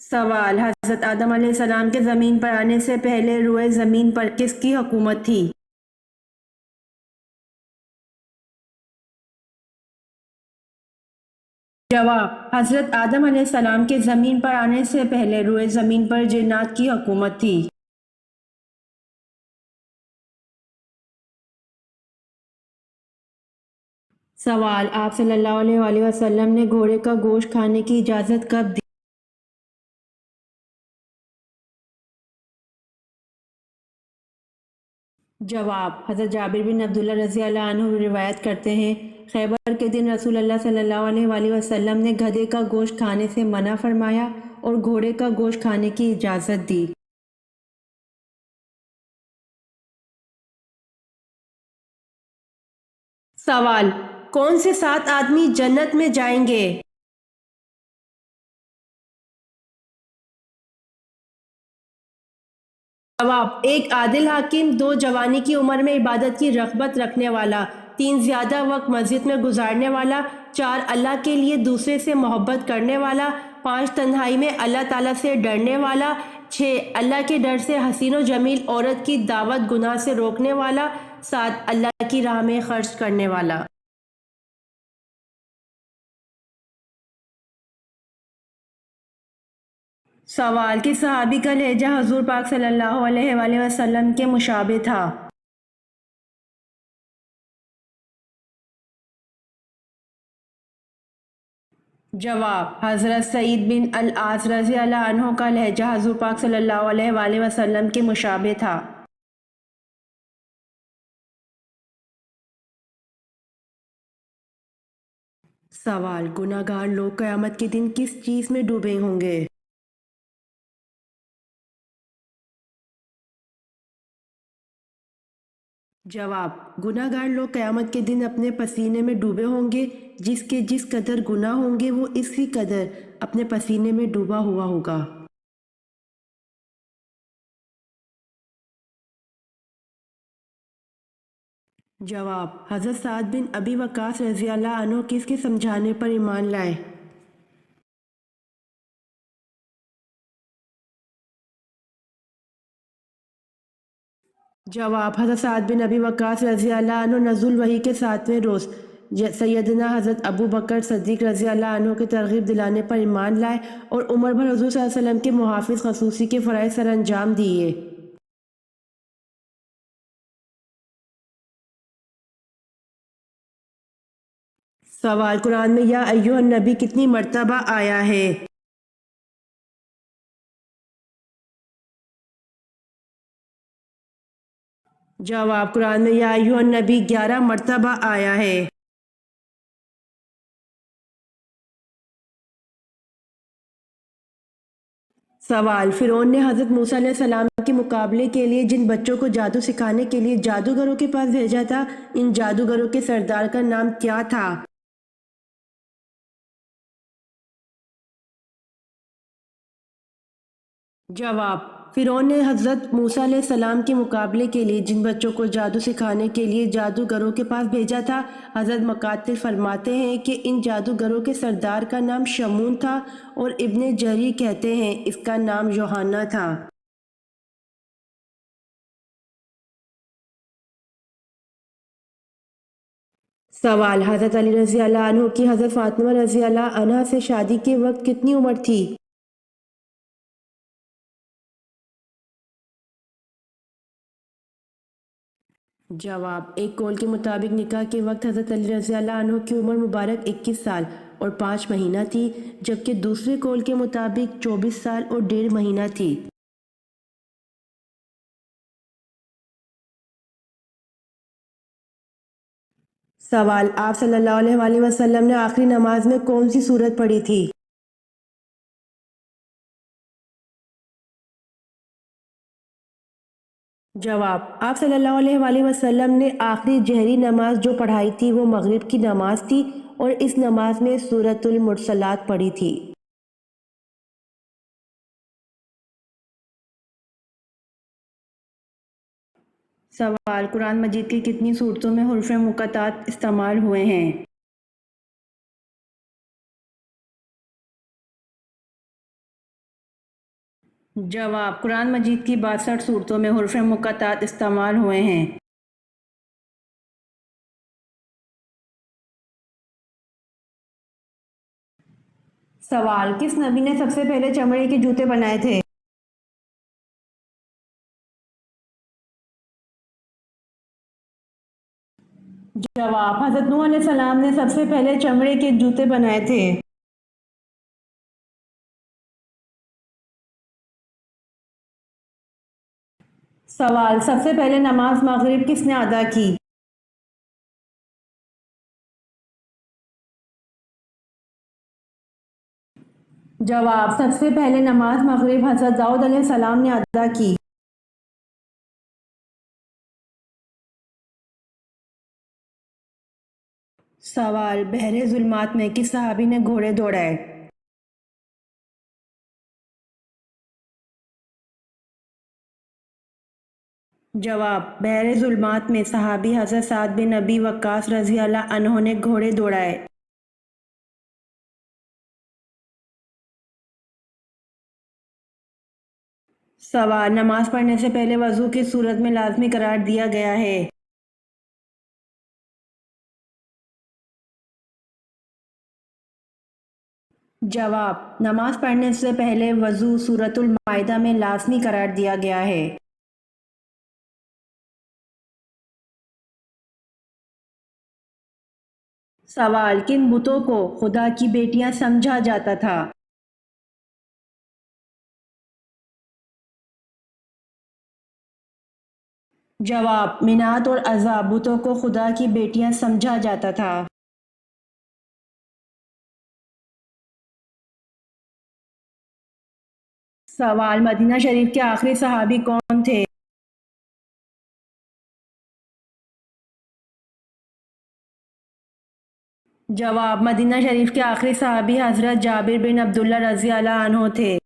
سوال: حضرت آدم علیہ السلام کے زمین پر آنے سے پہلے روئے زمین پر کس کی حکومت تھی؟ جواب: حضرت آدم علیہ السلام کے زمین پر آنے سے پہلے روئے زمین پر جنات کی حکومت تھی۔ سوال: آپ صلی اللہ علیہ وآلہ وسلم نے گھوڑے کا گوشت کھانے کی اجازت کب دی؟ جواب: حضرت جابر بن عبداللہ رضی اللہ عنہ روایت کرتے ہیں، خیبر کے دن رسول اللہ صلی اللہ علیہ وآلہ وسلم نے گدھے کا گوشت کھانے سے منع فرمایا اور گھوڑے کا گوشت کھانے کی اجازت دی۔ سوال: کون سے 7 آدمی جنت میں جائیں گے؟ جواب: 1 عادل حاکم، 2 جوانی کی عمر میں عبادت کی رغبت رکھنے والا، 3 زیادہ وقت مسجد میں گزارنے والا، 4 اللہ کے لیے دوسرے سے محبت کرنے والا، 5 تنہائی میں اللہ تعالیٰ سے ڈرنے والا، 6 اللہ کے ڈر سے حسین و جمیل عورت کی دعوت گناہ سے روکنے والا، 7 اللہ کی راہ میں خرچ کرنے والا۔ سوال: کس صحابی کا لہجہ حضور پاک صلی اللہ علیہ وآلہ وسلم کے مشابہ تھا؟ جواب: حضرت سعید بن العاص رضی اللہ عنہ کا لہجہ حضور پاک صلی اللہ علیہ وآلہ وسلم کے مشابہ تھا۔ سوال: گناہ گار لوگ قیامت کے دن کس چیز میں ڈوبے ہوں گے؟ جواب: گناہ گار لوگ قیامت کے دن اپنے پسینے میں ڈوبے ہوں گے، جس قدر گناہ ہوں گے وہ اسی قدر اپنے پسینے میں ڈوبا ہوا ہوگا۔ جواب: حضرت سعد بن ابی وقاص رضی اللہ عنہ کس کے سمجھانے پر ایمان لائے؟ جواب: حضرت سعد بن ابی وقاص رضی اللہ عنہ نزول وحی کے 7ویں روز سیدنا حضرت ابو بکر صدیق رضی اللہ عنہ کی ترغیب دلانے پر ایمان لائے اور عمر بھر حضور صلی اللہ علیہ وسلم کے محافظ خصوصی کے فرائض سر انجام دیے۔ سوال: قرآن میں یا ایھا النبی کتنی مرتبہ آیا ہے؟ جواب: قرآن میں یا ایھا النبی 11 مرتبہ آیا ہے۔ سوال: فرعون نے حضرت موسیٰ علیہ السلام کے مقابلے کے لیے جن بچوں کو جادو سکھانے کے لیے جادوگروں کے پاس بھیجا تھا، ان جادوگروں کے سردار کا نام کیا تھا؟ جواب: فرعون نے حضرت موسیٰ علیہ السلام کے مقابلے کے لیے جن بچوں کو جادو سکھانے کے لیے جادوگروں کے پاس بھیجا تھا، حضرت مقاتل فرماتے ہیں کہ ان جادوگروں کے سردار کا نام شمون تھا اور ابن جریر کہتے ہیں اس کا نام یوحنا تھا۔ سوال: حضرت علی رضی اللہ عنہ کی حضرت فاطمہ رضی اللہ عنہا سے شادی کے وقت کتنی عمر تھی؟ جواب: ایک قول کے مطابق نکاح کے وقت حضرت علی رضی اللہ عنہ کی عمر مبارک 21 سال اور 5 مہینہ تھی، جبکہ دوسرے قول کے مطابق 24 سال اور 1.5 مہینہ تھی۔ سوال: آپ صلی اللہ علیہ وآلہ وسلم نے آخری نماز میں کون سی سورت پڑھی تھی؟ جواب: آپ صلی اللہ علیہ وآلہ وسلم نے آخری جہری نماز جو پڑھائی تھی وہ مغرب کی نماز تھی اور اس نماز میں سورۃ المرسلات پڑھی تھی۔ سوال: قرآن مجید کی کتنی صورتوں میں حروف مقطعات استعمال ہوئے ہیں؟ جواب: قرآن مجید کی 62 صورتوں میں حروف مقطعات استعمال ہوئے ہیں۔ سوال: کس نبی نے سب سے پہلے چمڑے کے جوتے بنائے تھے؟ جواب: حضرت نوح علیہ السلام نے سب سے پہلے چمڑے کے جوتے بنائے تھے۔ سوال: سب سے پہلے نماز مغرب کس نے ادا کی؟ جواب: سب سے پہلے نماز مغرب حضرت داؤد علیہ السلام نے ادا کی۔ سوال: بحر ظلمات میں کس صحابی نے گھوڑے دوڑائے؟ جواب: بحر ظلمات میں صحابی حضرت سعد بن ابی وقاص رضی اللہ عنہ نے گھوڑے دوڑائے۔ سوال: نماز پڑھنے سے پہلے وضو کس صورت میں لازمی قرار دیا گیا ہے؟ جواب: نماز پڑھنے سے پہلے وضو سورۃ المائدہ میں لازمی قرار دیا گیا ہے۔ سوال: کن بتوں کو خدا کی بیٹیاں سمجھا جاتا تھا؟ جواب: منات اور عزا بتوں کو خدا کی بیٹیاں سمجھا جاتا تھا۔ سوال: مدینہ شریف کے آخری صحابی کون تھے؟ جواب: مدینہ شریف کے آخری صحابی حضرت جابر بن عبداللہ رضی اللہ عنہ تھے۔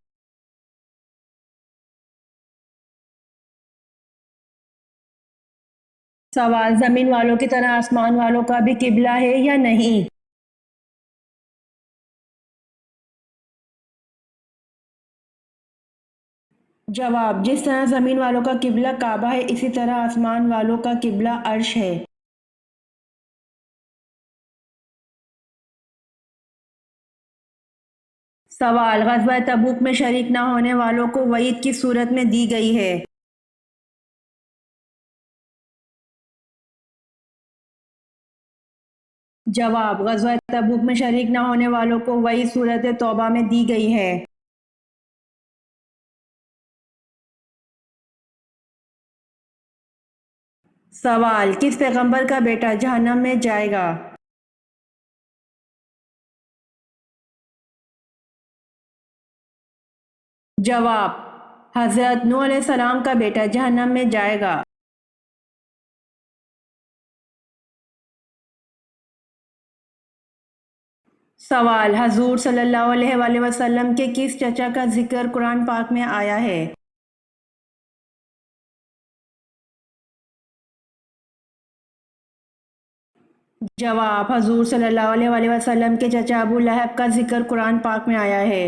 سوال: زمین والوں کی طرح آسمان والوں کا بھی قبلہ ہے یا نہیں؟ جواب: جس طرح زمین والوں کا قبلہ کعبہ ہے اسی طرح آسمان والوں کا قبلہ عرش ہے۔ سوال: غزوہ تبوک میں شریک نہ ہونے والوں کو وعید کس صورت میں دی گئی ہے؟ جواب: غزوہ تبوک میں شریک نہ ہونے والوں کو وعید سورۃ توبہ میں دی گئی ہے۔ سوال: کس پیغمبر کا بیٹا جہنم میں جائے گا؟ جواب: حضرت نوح علیہ السلام کا بیٹا جہنم میں جائے گا۔ سوال: حضور صلی اللہ علیہ وآلہ وسلم کے کس چچا کا ذکر قرآن پاک میں آیا ہے؟ جواب: حضور صلی اللہ علیہ وآلہ وسلم کے چچا ابو لہب کا ذکر قرآن پاک میں آیا ہے۔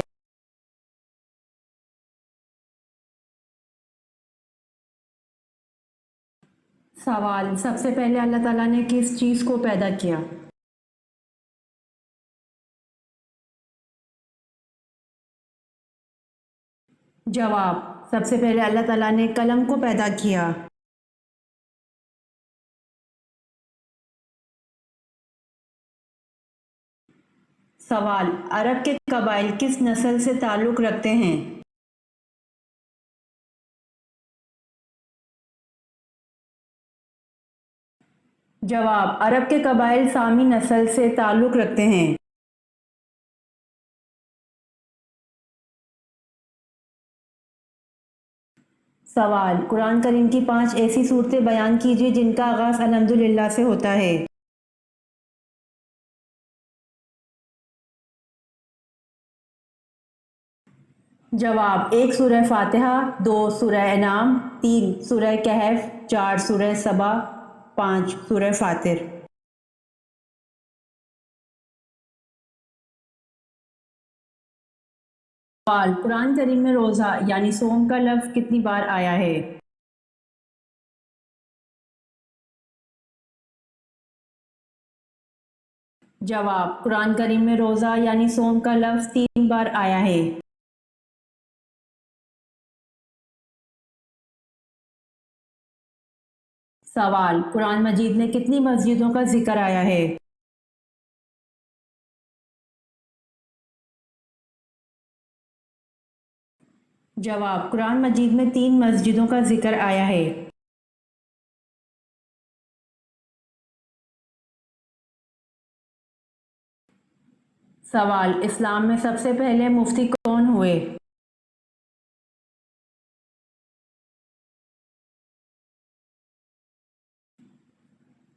سوال: سب سے پہلے اللہ تعالیٰ نے کس چیز کو پیدا کیا؟ جواب: سب سے پہلے اللہ تعالیٰ نے قلم کو پیدا کیا۔ سوال: عرب کے قبائل کس نسل سے تعلق رکھتے ہیں؟ جواب: عرب کے قبائل سامی نسل سے تعلق رکھتے ہیں۔ سوال: قرآن کریم کی 5 ایسی صورتیں بیان کیجیے جن کا آغاز الحمدللہ سے ہوتا ہے۔ جواب: 1 سورہ فاتحہ، 2 سورہ انعام، 3 سورہ کہف، 4 سورہ سبا، 5 سورہ فاطر۔ سوال، قرآن کریم میں روزہ یعنی صوم کا لفظ کتنی بار آیا ہے؟ جواب، قرآن کریم میں روزہ یعنی صوم کا لفظ 3 بار آیا ہے۔ سوال، قرآن مجید میں کتنی مسجدوں کا ذکر آیا ہے؟ جواب، قرآن مجید میں 3 مسجدوں کا ذکر آیا ہے۔ سوال، اسلام میں سب سے پہلے مفتی کون ہوئے؟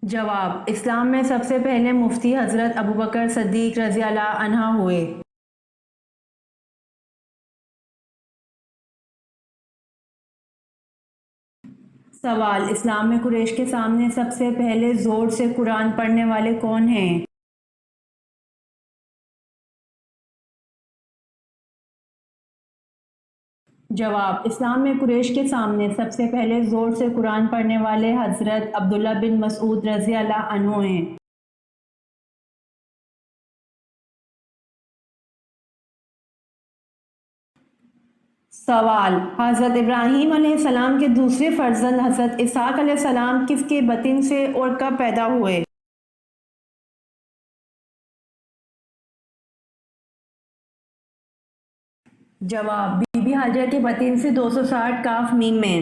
جواب، اسلام میں سب سے پہلے مفتی حضرت ابوبکر صدیق رضی اللہ عنہ ہوئے۔ سوال، اسلام میں قریش کے سامنے سب سے پہلے زور سے قرآن پڑھنے والے کون ہیں؟ جواب، اسلام میں قریش کے سامنے سب سے پہلے زور سے قرآن پڑھنے والے حضرت عبداللہ بن مسعود رضی اللہ عنہ ہیں۔ سوال، حضرت ابراہیم علیہ السلام کے دوسرے فرزند حضرت اسحاق علیہ السلام کس کے بطن سے اور کب پیدا ہوئے؟ جواب، بی بی ہاجرہ کے بطن سے 260 کاف میم میں۔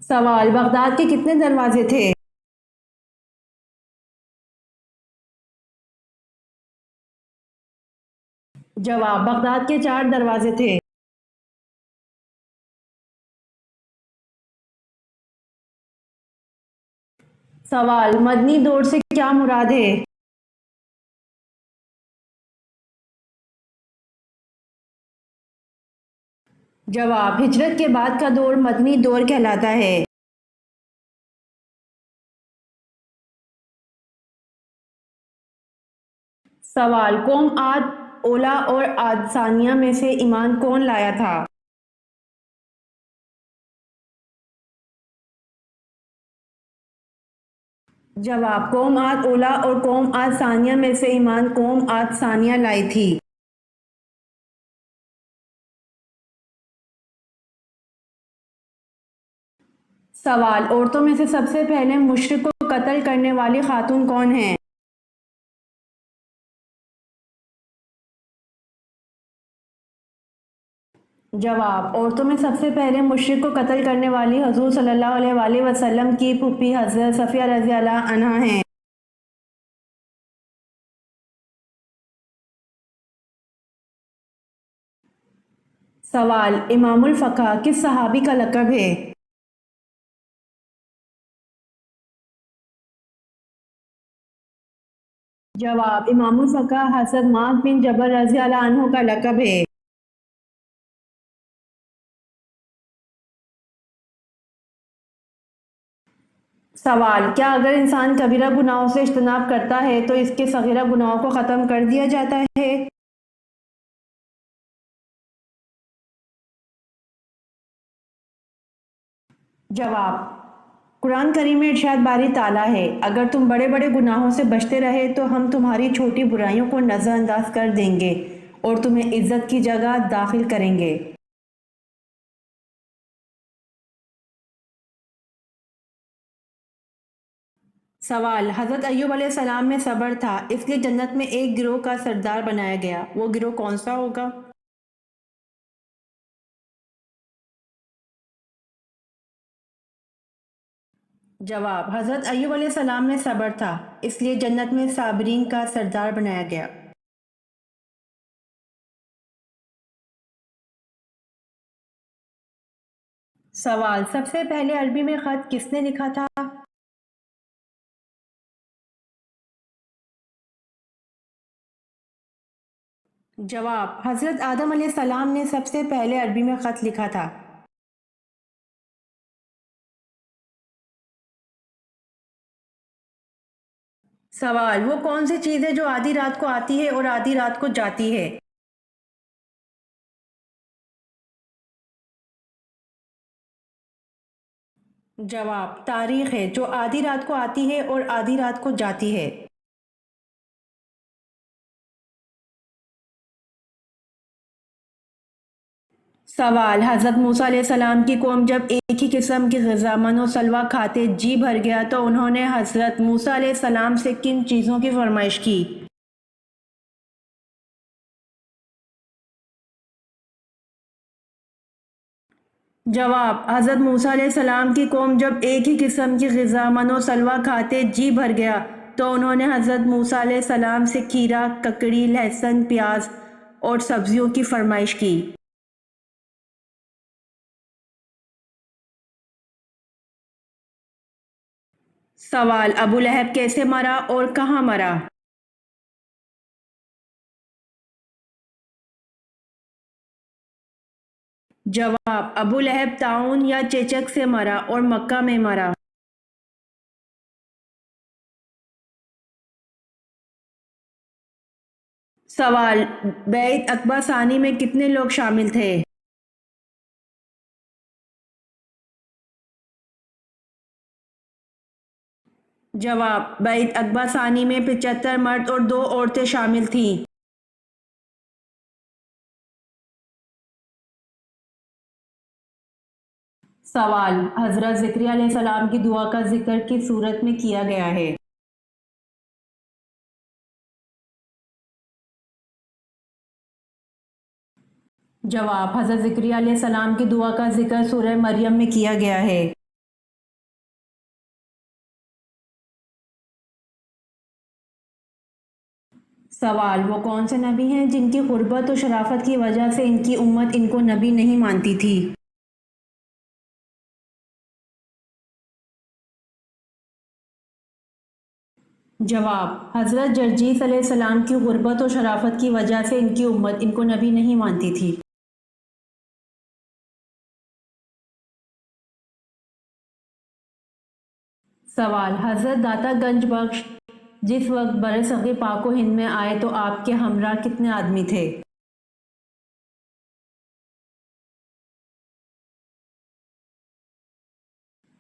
سوال، بغداد کے کتنے دروازے تھے؟ جواب، بغداد کے 4 دروازے تھے۔ سوال، مدنی دور سے کیا مراد ہے؟ جواب، ہجرت کے بعد کا دور مدنی دور کہلاتا ہے۔ سوال، قوم عاد اولا اور عاد ثانیہ میں سے ایمان کون لایا تھا؟ جواب، قوم عاد اولا اور قوم عاد ثانیہ میں سے ایمان قوم عاد ثانیہ لائی تھی۔ سوال، عورتوں میں سے سب سے پہلے مشرک کو قتل کرنے والی خاتون کون ہیں؟ جواب، عورتوں میں سب سے پہلے مشرک کو قتل کرنے والی حضور صلی اللہ علیہ وآلہ وسلم کی پھوپھی حضرت صفیہ رضی اللہ عنہا ہیں۔ سوال، امام الفقہ کس صحابی کا لقب ہے؟ جواب، امام الفقہ حضرت معاذ بن جبل رضی اللہ عنہ کا لقب ہے۔ سوال، کیا اگر انسان کبیرہ گناہوں سے اجتناب کرتا ہے تو اس کے صغیرہ گناہوں کو ختم کر دیا جاتا ہے؟ جواب، قرآن کریم میں ارشاد باری تعالیٰ ہے، اگر تم بڑے بڑے گناہوں سے بچتے رہے تو ہم تمہاری چھوٹی برائیوں کو نظر انداز کر دیں گے اور تمہیں عزت کی جگہ داخل کریں گے۔ سوال، حضرت ایوب علیہ السلام میں صبر تھا اس لیے جنت میں ایک گروہ کا سردار بنایا گیا، وہ گروہ کون سا ہوگا؟ جواب، حضرت ایوب علیہ السلام میں صبر تھا اس لیے جنت میں صابرین کا سردار بنایا گیا۔ سوال، سب سے پہلے عربی میں خط کس نے لکھا تھا؟ جواب، حضرت آدم علیہ السلام نے سب سے پہلے عربی میں خط لکھا تھا۔ سوال: وہ کون سی چیز ہے جو آدھی رات کو آتی ہے اور آدھی رات کو جاتی ہے؟ جواب: تاریخ ہے، جو آدھی رات کو آتی ہے اور آدھی رات کو جاتی ہے۔ سوال: حضرت موسیٰ علیہ السلام کی قوم جب ایک ہی قسم کی غذا من و سلوہ کھاتے جی بھر گیا تو انہوں نے حضرت موسیٰ علیہ السلام سے کن چیزوں کی فرمائش کی؟ جواب: حضرت موسیٰ علیہ السلام کی قوم جب ایک ہی قسم کی غذا من و سلوہ کھاتے جی بھر گیا تو انہوں نے حضرت موسیٰ علیہ السلام سے کھیرا، ککڑی، لہسن، پیاز اور سبزیوں کی فرمائش کی۔ سوال: ابو لہب کیسے مرا اور کہاں مرا؟ جواب: ابو لہب طاعون یا چیچک سے مرا اور مکہ میں مرا۔ سوال: بیعت عقبہ ثانی میں کتنے لوگ شامل تھے؟ جواب: بیعت عقبہ ثانی میں 75 مرد اور 2 عورتیں شامل تھیں۔ سوال: حضرت زکریا علیہ السلام کی دعا کا ذکر کس صورت میں کیا گیا ہے؟ جواب: حضرت زکریا علیہ السلام کی دعا کا ذکر سورہ مریم میں کیا گیا ہے۔ سوال: وہ کون سے نبی ہیں جن کی غربت و شرافت کی وجہ سے ان کی امت ان کو نبی نہیں مانتی تھی؟ جواب: حضرت جرجیس علیہ السلام کی غربت و شرافت کی وجہ سے ان کی امت ان کو نبی نہیں مانتی تھی۔ سوال: حضرت داتا گنج بخش جس وقت برصغیر پاک و ہند میں آئے تو آپ کے ہمراہ کتنے آدمی تھے؟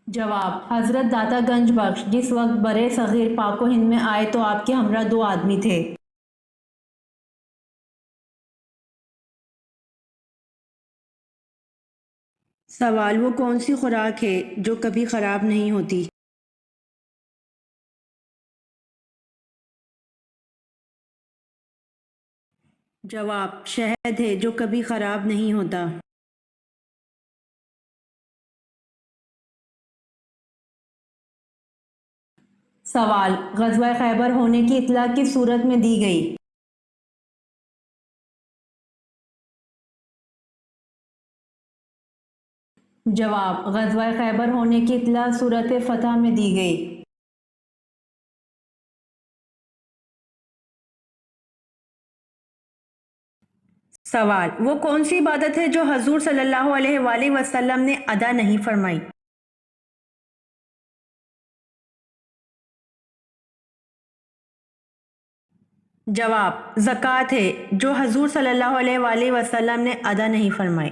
جواب: حضرت داتا گنج بخش جس وقت برصغیر پاک و ہند میں آئے تو آپ کے ہمراہ 2 آدمی تھے۔ سوال: وہ کون سی خوراک ہے جو کبھی خراب نہیں ہوتی؟ جواب: شہد ہے جو کبھی خراب نہیں ہوتا۔ سوال: غزوہ خیبر ہونے کی اطلاع کس صورت میں دی گئی؟ جواب: غزوہ خیبر ہونے کی اطلاع صورت فتح میں دی گئی۔ سوال: وہ کون سی عبادت ہے جو حضور صلی اللہ علیہ وآلہ وسلم نے ادا نہیں فرمائی؟ جواب: زکوٰۃ ہے جو حضور صلی اللہ علیہ وآلہ وسلم نے ادا نہیں فرمائی۔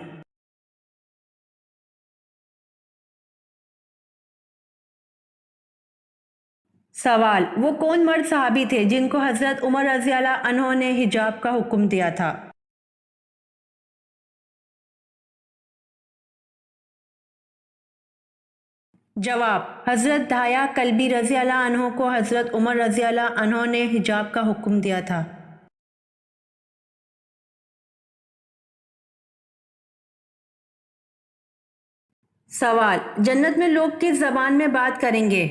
سوال: وہ کون مرد صحابی تھے جن کو حضرت عمر رضی اللہ عنہ نے حجاب کا حکم دیا تھا؟ جواب: حضرت دہیا کلبی رضی اللہ عنہ کو حضرت عمر رضی اللہ عنہ نے حجاب کا حکم دیا تھا۔ سوال: جنت میں لوگ کس زبان میں بات کریں گے؟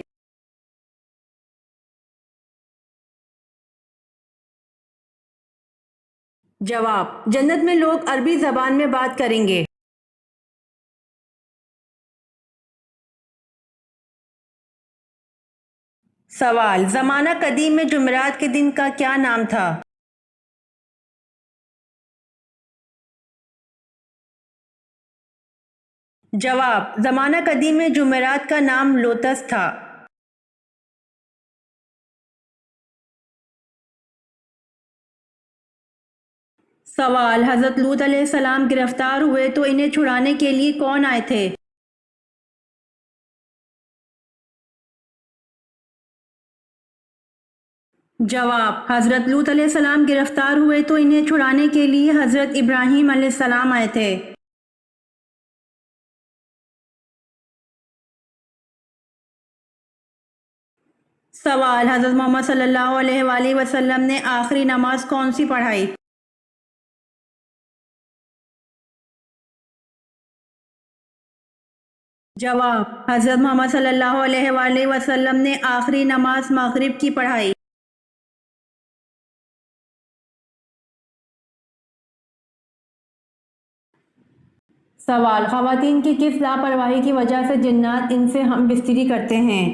جواب: جنت میں لوگ عربی زبان میں بات کریں گے۔ سوال: زمانہ قدیم میں جمعرات کے دن کا کیا نام تھا؟ جواب: زمانہ قدیم میں جمعرات کا نام لوتس تھا۔ سوال: حضرت لوط علیہ السلام گرفتار ہوئے تو انہیں چھڑانے کے لیے کون آئے تھے؟ جواب: حضرت لوط علیہ السلام گرفتار ہوئے تو انہیں چھڑانے کے لیے حضرت ابراہیم علیہ السلام آئے تھے۔ سوال: حضرت محمد صلی اللہ علیہ وآلہ وسلم نے آخری نماز کون سی پڑھائی؟ جواب: حضرت محمد صلی اللہ علیہ وآلہ وسلم نے آخری نماز مغرب کی پڑھائی۔ سوال: خواتین کی کس لاپرواہی کی وجہ سے جنات ان سے ہم بستری کرتے ہیں؟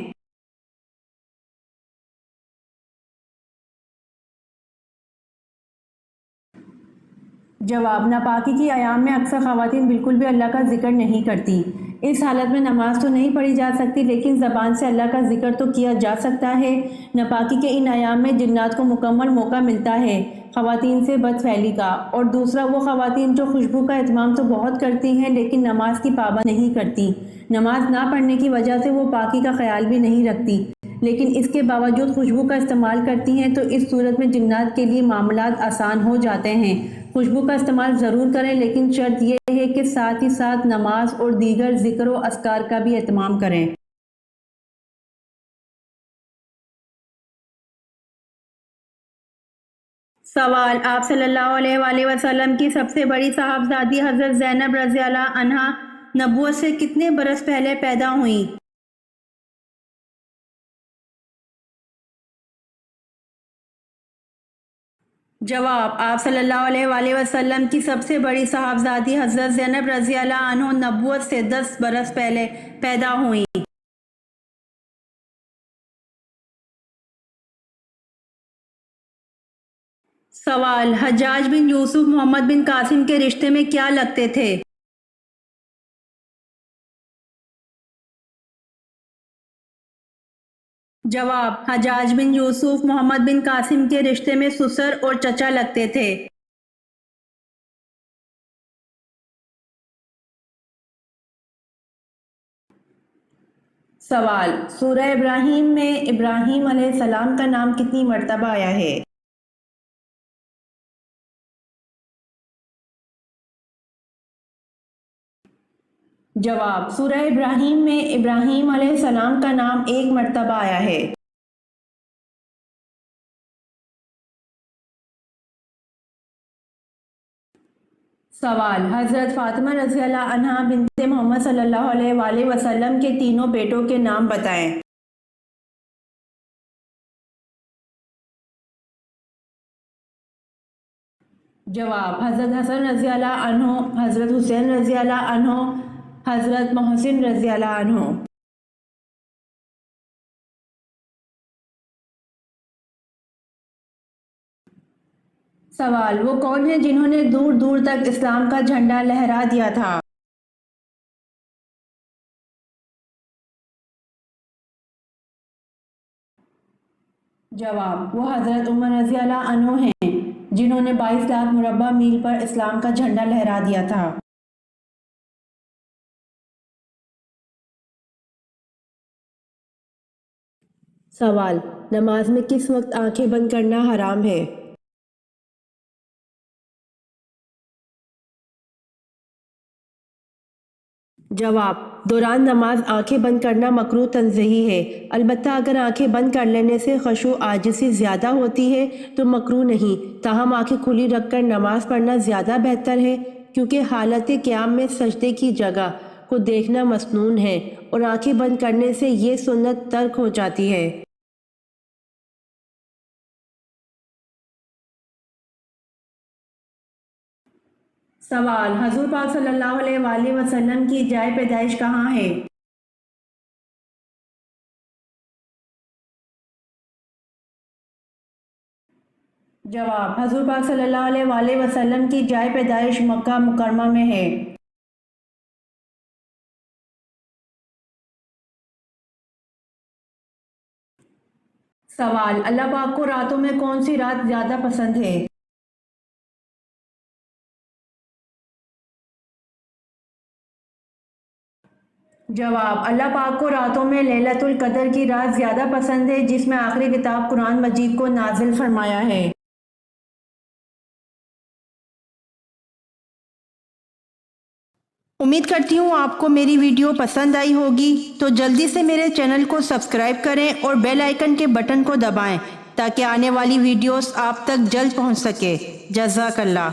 جواب: ناپاکی کی ایام میں اکثر خواتین بالکل بھی اللہ کا ذکر نہیں کرتی۔ اس حالت میں نماز تو نہیں پڑھی جا سکتی لیکن زبان سے اللہ کا ذکر تو کیا جا سکتا ہے۔ ناپاکی کے ان ایام میں جنات کو مکمل موقع ملتا ہے خواتین سے بد فعلی کا، اور دوسرا وہ خواتین جو خوشبو کا اہتمام تو بہت کرتی ہیں لیکن نماز کی پابند نہیں کرتی۔ نماز نہ پڑھنے کی وجہ سے وہ پاکی کا خیال بھی نہیں رکھتی لیکن اس کے باوجود خوشبو کا استعمال کرتی ہیں، تو اس صورت میں جنات کے لیے معاملات آسان ہو جاتے ہیں۔ خوشبو کا استعمال ضرور کریں لیکن شرط یہ ہے کہ ساتھ ہی ساتھ نماز اور دیگر ذکر و اذکار کا بھی اہتمام کریں۔ سوال: آپ صلی اللہ علیہ وآلہ وسلم کی سب سے بڑی صاحبزادی حضرت زینب رضی اللہ عنہا نبوت سے کتنے برس پہلے پیدا ہوئیں؟ جواب: آپ صلی اللہ علیہ وآلہ وسلم کی سب سے بڑی صاحبزادی حضرت زینب رضی اللہ عنہ نبوت سے 10 برس پہلے پیدا ہوئیں۔ سوال: حجاج بن یوسف محمد بن قاسم کے رشتے میں کیا لگتے تھے؟ جواب: حجاج بن یوسف محمد بن قاسم کے رشتے میں سسر اور چچا لگتے تھے۔ سوال: سورہ ابراہیم میں ابراہیم علیہ السلام کا نام کتنی مرتبہ آیا ہے؟ جواب: سورہ ابراہیم میں ابراہیم علیہ السلام کا نام 1 مرتبہ آیا ہے۔ سوال: حضرت فاطمہ رضی اللہ عنہا بنت محمد صلی اللہ علیہ وآلہ وسلم کے تینوں بیٹوں کے نام بتائیں۔ جواب: حضرت حسن رضی اللہ عنہ، حضرت حسین رضی اللہ عنہ، حضرت محسن رضی اللہ عنہ۔ سوال: وہ کون ہیں جنہوں نے دور دور تک اسلام کا جھنڈا لہرا دیا تھا؟ جواب: وہ حضرت عمر رضی اللہ عنہ ہیں جنہوں نے 22 لاکھ مربع میل پر اسلام کا جھنڈا لہرا دیا تھا۔ سوال: نماز میں کس وقت آنکھیں بند کرنا حرام ہے؟ جواب: دوران نماز آنکھیں بند کرنا مکروہ تنزیہی ہے، البتہ اگر آنکھیں بند کر لینے سے خشوع عاجزی زیادہ ہوتی ہے تو مکروہ نہیں، تاہم آنکھیں کھلی رکھ کر نماز پڑھنا زیادہ بہتر ہے کیونکہ حالت قیام میں سجدے کی جگہ کو دیکھنا مسنون ہے اور آنکھیں بند کرنے سے یہ سنت ترک ہو جاتی ہے۔ سوال: حضور پاک صلی اللہ علیہ وآلہ وسلم کی جائے پیدائش کہاں ہے؟ جواب: حضور پاک صلی اللہ علیہ وآلہ وسلم کی جائے پیدائش مکہ مکرمہ میں ہے۔ سوال: اللہ پاک کو راتوں میں کون سی رات زیادہ پسند ہے؟ جواب: اللہ پاک کو راتوں میں لیلۃ القدر کی رات زیادہ پسند ہے جس میں آخری کتاب قرآن مجید کو نازل فرمایا ہے۔ امید کرتی ہوں آپ کو میری ویڈیو پسند آئی ہوگی، تو جلدی سے میرے چینل کو سبسکرائب کریں اور بیل آئیکن کے بٹن کو دبائیں تاکہ آنے والی ویڈیوز آپ تک جلد پہنچ سکے۔ جزاک اللہ۔